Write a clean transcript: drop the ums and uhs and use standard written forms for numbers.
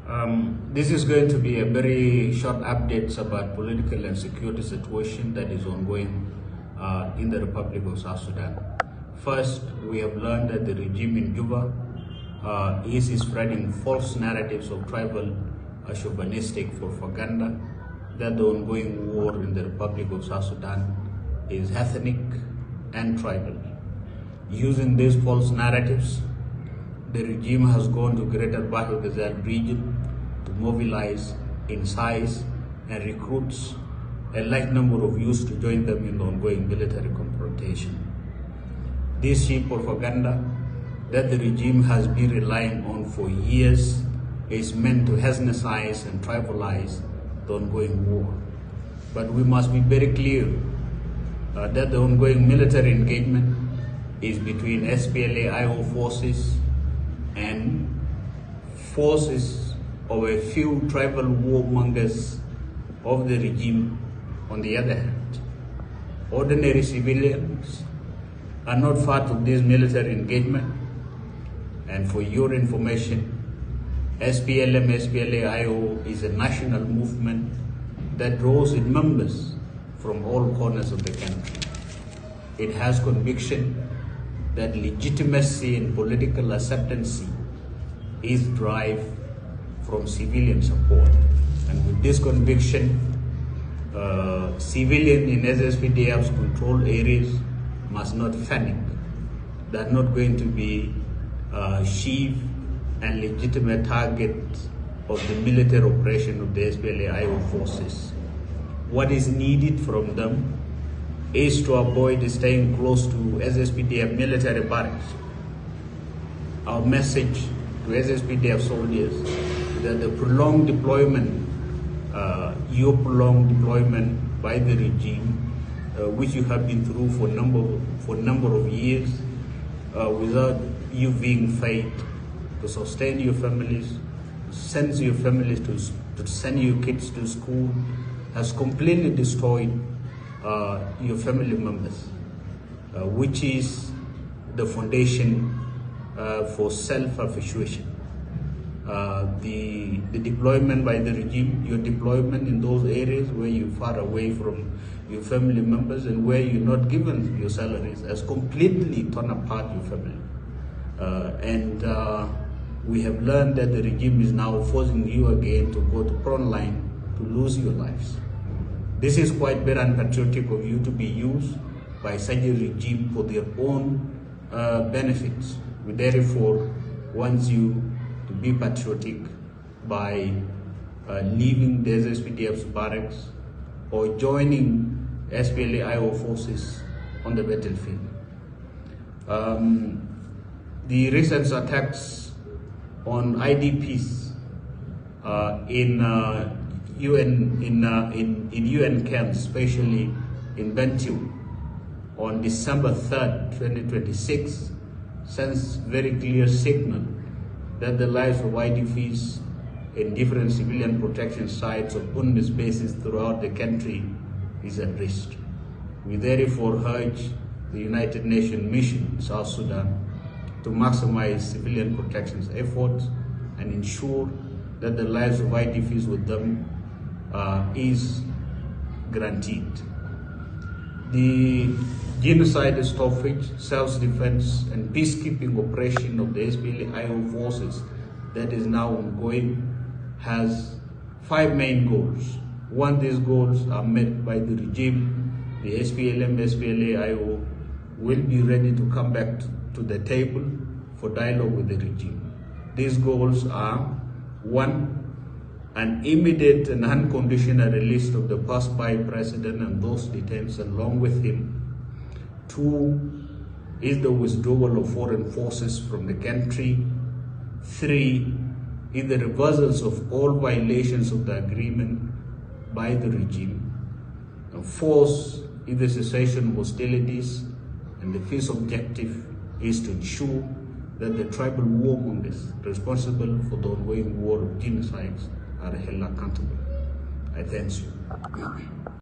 This is going to be a very short update about political and security situation that is ongoing in the Republic of South Sudan. First, we have learned that the regime in Juba is spreading false narratives of tribal chauvinistic propaganda that the ongoing war in the Republic of South Sudan is ethnic and tribal. Using these false narratives, the regime has gone to Greater Bahir Gazal region to mobilize, incite, and recruits a large number of youths to join them in the ongoing military confrontation. This cheap propaganda that the regime has been relying on for years is meant to ethnicize and tribalize the ongoing war. But we must be very clear that the ongoing military engagement is between SPLA-IO forces and forces of a few tribal warmongers of the regime on the other hand. Ordinary civilians are not part of this military engagement, and for your information, SPLA-IO is a national movement that draws its members from all corners of the country. It has conviction that legitimacy and political acceptance is derived from civilian support. And with this conviction, civilians in SSPDF's controlled areas must not panic. They are not going to be chief and legitimate target of the military operation of the SPLA-IO forces. What is needed from them is to avoid staying close to SSPDF military barracks. Our message to SSPDF soldiers is that the prolonged deployment, your prolonged deployment by the regime, which you have been through for a number of years, without you being paid to sustain your families, send your families to send your kids to school, has completely destroyed your family members, which is the foundation for self-perpetuation. The deployment by the regime, your deployment in those areas where you're far away from your family members and where you're not given your salaries, has completely torn apart your family. We have learned that the regime is now forcing you again to go to front line to lose your lives. This is quite very unpatriotic of you to be used by such a regime for their own benefits. We therefore want you to be patriotic by leaving the SSPDF's barracks or joining SPLA-IO forces on the battlefield. The recent attacks on IDPs in UN camps, especially in Bentiu, on December 3rd, 2026, sends very clear signal that the lives of IDPs in different civilian protection sites of UNMISS bases throughout the country is at risk. We therefore urge the United Nations mission in South Sudan to maximize civilian protections efforts and ensure that the lives of IDPs with them is guaranteed. The genocide stoppage, self-defense, and peacekeeping operation of the SPLA-IO forces that is now ongoing has 5 main goals. One, these goals are met by the regime. The SPLA-IO will be ready to come back to the table for dialogue with the regime. These goals are: 1, an immediate and unconditional release of the past vice president and those detained along with him. 2 is the withdrawal of foreign forces from the country. 3 is the reversals of all violations of the agreement by the regime. And 4 is the cessation of hostilities, and the fifth objective is to ensure that the tribal warmongers responsible for the ongoing war of genocides are held accountable. I thank you.